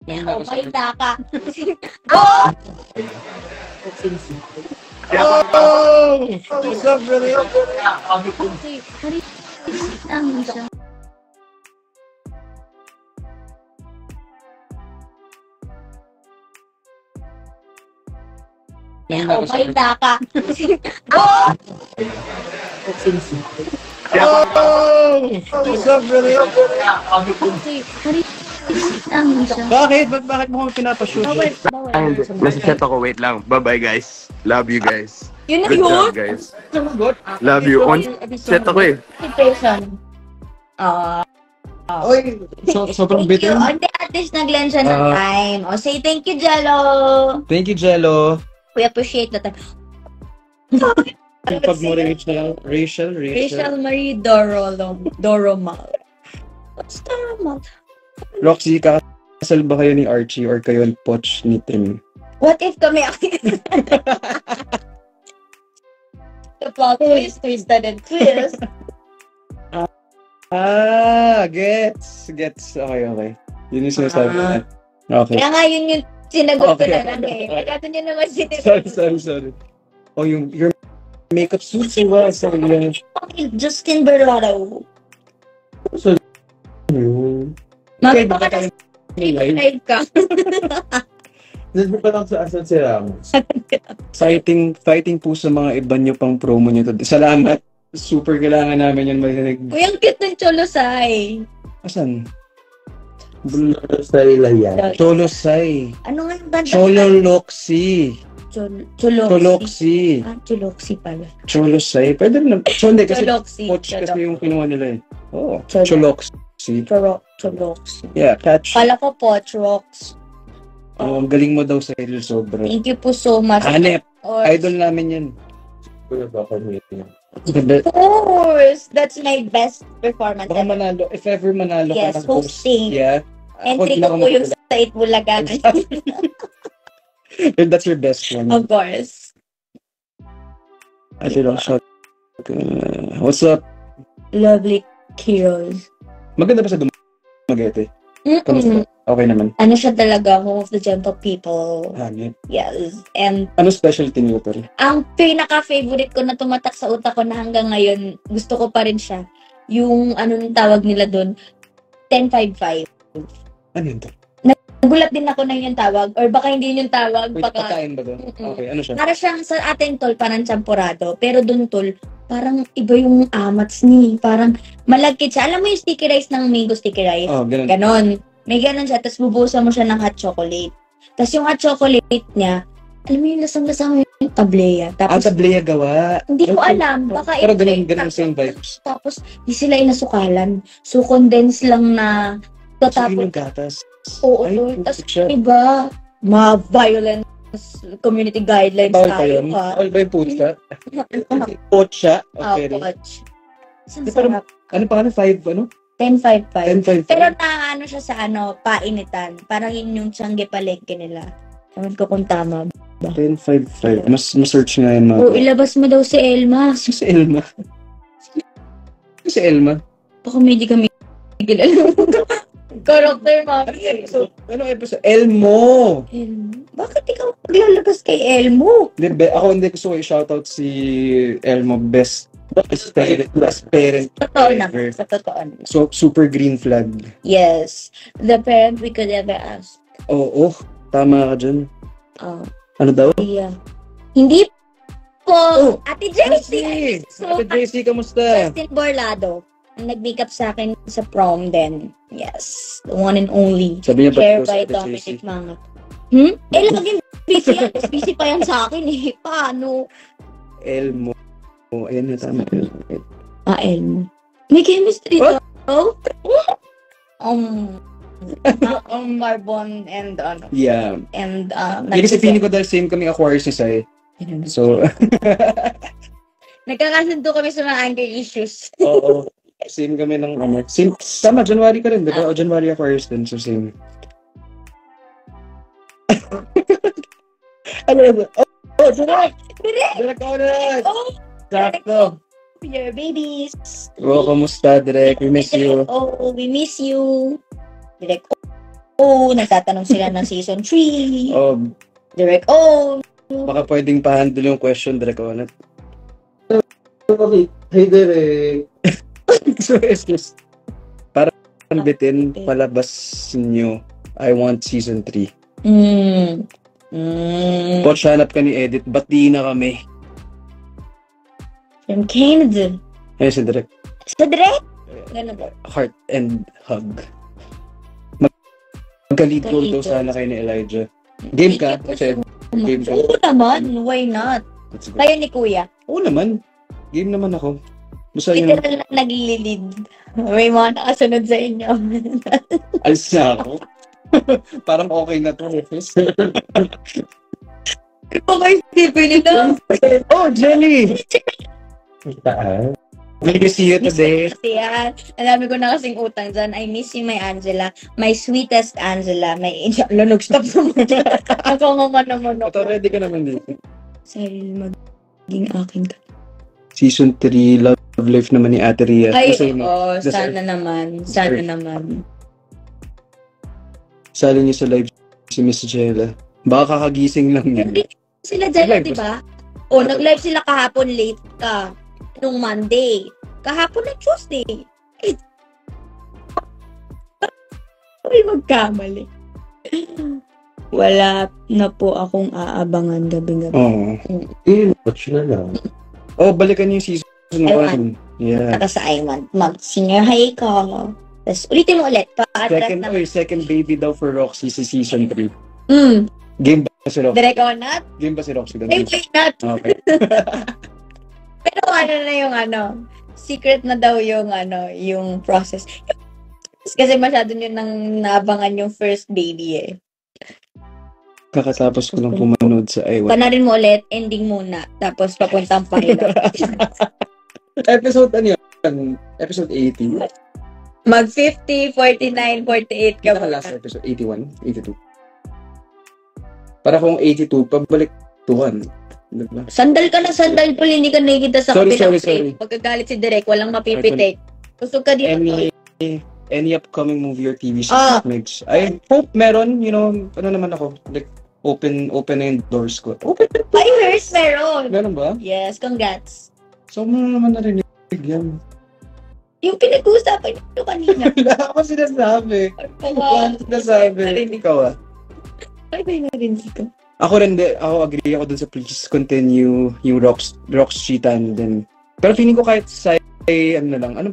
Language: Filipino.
Oh, balita ka. Oh! Oh! What's up, brother? Ang siya. Oh, balita ka. Oh! Oh! What's up, brother? Ang siya. Bakit mo kami pinapashoot? Bawal. Ay, hindi. Nasa chat ako. Wait lang. Bye-bye, guys. Love you, guys. Yun na Good yun? job, guys. Love you. On chat ako eh. Situation. Oy, sobrang Thank you. bitter. Hindi, at least naglan siya ng time. O, say thank you, Jello. Thank you, Jello. We appreciate the time. Pag mo reach na lang, Rachel. Rachel Marie Doromal. What's Doromal? Roxy, kakasal ba kayo ni Archie or kayo ni Poch ni Tim? What if kami The plot twist, twisted and twist. Gets. Okay. Yun yung sinasabi na. Okay. Kaya nga yun yung sinagot ko Okay. na lang eh. Kaya nyo naman sinagot. Sorry. Oh, your makeup suits you well. Sorry. Justin Berlado. So, yun. Mami, Okay, baka baka tayo live ka. Nandun pa lang sa Asan si Ramos. Fighting po sa mga iba nyo pang promo nyo to. Salamat. Super kailangan namin yan marinig. Uy, ang cute ng Cholosay. Asan? Cholosay lang yan. Cholosay. Ano nga yung banda? Chololoxy. Choloxy. Choloxy. Choloxy pala. Cholosay. Pwede rin. Hindi kasi Choloxy. Poch kasi yung kinuha nila eh. Oo. Choloxy. Choloxy. Choloxy. Yeah, catch. Kala ko Poch Rocks. Oh, ang galing mo daw sa Idol sobra. Thank you po so much. Hanep. Or, Idol namin yan. of course. That's my best performance. Baka manalo. If ever manalo Yes, ka ng host. hosting. Yeah. Entry ko po yung sa Itbulaga. If that's your best one. Of course. I don't shot. What's up? Lovely heroes. Maganda ba sa Dumaguete? Kamusta? Okay naman. Ano siya talaga, home of the gentle people. Hangin. Yes. And Ano specialty niyo pa rin? ang pinaka-favorite ko na tumatak sa utak ko na hanggang ngayon, gusto ko pa rin siya. Yung ano nung tawag nila doon, 1055. Ano yun to? Nagulat din ako na yun yung tawag. Or baka hindi yun yung tawag. Wait, Baka, pagkain ba doon? Okay, ano siya? para siyang sa atin tol, parang champurado. Pero doon tol, parang iba yung amats ni. Parang malagkit siya. Alam mo yung sticky rice ng mango sticky rice? Oh, ganun. Ganon. May ganon siya. Tapos bubusan mo siya ng hot chocolate. Tapos yung hot chocolate niya, alam mo yung lasang-lasang yung tableya. Tapos, Tablea gawa. hindi ko alam. Baka Pero ito- ganun same vibes. Tapos, di sila inasukalan. So, condense lang na So, tatapos. yun yung gatas. Oo, Ay, tol. putik Tapos, siya. iba, violence community guidelines Bawal pa tayo, yun? ha? Bawal ba yung pucha? Pucha? Ah, Okay. coach. Isang Di, pero- sarap. Ano pa 5, ano? 10-5-5. 10-5. Pero na ano siya sa painitan. Parang yun yung tiyangge palengke nila. Ewan ko kung tama. 10-5-5. Mas-search nga yun mga. O, ilabas mo daw si Elma. Si Elma. Si Elma. Baka may di kami kilala. Character, mami. So, ano episode? Elmo! Elmo? Bakit ikaw maglalabas kay Elmo? Ako hindi gusto ko i-shoutout si Elmo. Best parent Totoo naman. ever. Sa totoo naman. So, super green flag. Yes. The parent we could ever ask. Oo, tama ka dyan. Oh, Ano daw? yeah. Hindi po. Oh, Ate JC. So, Ate JC, kamusta? Justin Borlado. Ang nag-makeup sa akin sa prom din. Yes. The one and only. Sabi niya, Share ba't by Ate Dominic JC? Mangat. Laging busy yan. Busy pa yan sa akin eh. Paano? Elmo. Oh, ayan na, tama. Elmo. May chemistry What? to. Marbon and Yeah. and Hindi kasi feeling ko dahil same kami Aquarius ni Sai. So, nagkakasundo kami sa mga anger issues. oo. Same kami ng ano. Same, tama, January ka rin, di ba? O January Aquarius din, so same. Ano ba? Oh, direct! Direct ako na! Oh, Sakto! your babies. Oh, kamusta, Direk? We miss you. Oh, we miss you. Direct. nagtatanong sila ng season 3, Oh, Direct O. baka pwedeng pa-handle yung question, Direk Onat. Okay. Hey, Derek. So, it's just, para bitin, palabas nyo, I want season 3. Coach, hanap ka ni Edit, ba't di na kami? From Canada. Ayun si Direk. Sa Direct? Ganun ba? Heart and hug. Magka-lead role daw sana kayo ni Elijah. Game ka? Kasi, game ka. Oo naman, why not? Let's go. Kayo ni Kuya. Oo naman. Game naman ako. Basta yun. Literal na nag-lead. May mga nakasunod sa inyo. Alis na ako. Parang okay na to. Okay, Stephen, ito. Oh, Jenny! Taan. May to see you today. Kasi yan, alam ko na kasing utang dyan. I miss you, my Angela. My sweetest Angela. My angel. Lunog, stop naman. Ako nga naman Ito, ako. ready ka naman dito. Sorry, maging akin ka. Season 3, Love Life naman ni Ate Ria. Ay, Kasi, oo, the sana naman. Sana naman. sali niyo sa live si Miss Jella. Baka kakagising lang niya. Hindi sila dyan, Nag-live di ba? O, nag-live sila kahapon late ka. Nung Monday. Kahapon na Tuesday. Ay, magkamali. Wala na po akong aabangan gabi-gabi. Oo. Watch na lang. Oh, balikan niyo yung season 1. Yeah. Saka sa I want mag-senior high ko. Tapos ulitin mo ulit. Pa-address na. Second baby daw for Roxy sa season 3. Game ba si Roxy? Direct or not? Game ba si Roxy? Ay, why not? Okay. Pero ano na yung secret na daw yung process. Kasi masyado nyo nang naabangan yung first baby eh. Kakatapos ko lang pumanood sa I Want. Panarin mo ulit, ending muna. Tapos papuntang pilot. Episode ano yun? Episode 80. Mag 50, 49, 48 ka Pinaka last episode, 81, 82. Para kung 82, pabalik to 1. Diba? Sandal ka na sandal pala, hindi ka nakikita sa Sorry. kabilang frame. Pagkagalit si Direk, walang mapipitik. Gusto ka dito. Any upcoming movie or TV show, Migs? I hope meron, ano naman ako, like, open na yung doors ko. Open. Ay, yours meron. Meron ba? Yes, congrats. So, ano naman narinig yan? Yung pinag-uusapan nyo kanina. Wala ako sinasabi. Wala ako sinasabi. Ikaw ah. Ay, may narinig ko. Ako rin, ako agree ako dun sa please continue yung Rock Street and then. Pero feeling ko kahit sa ano na lang, ano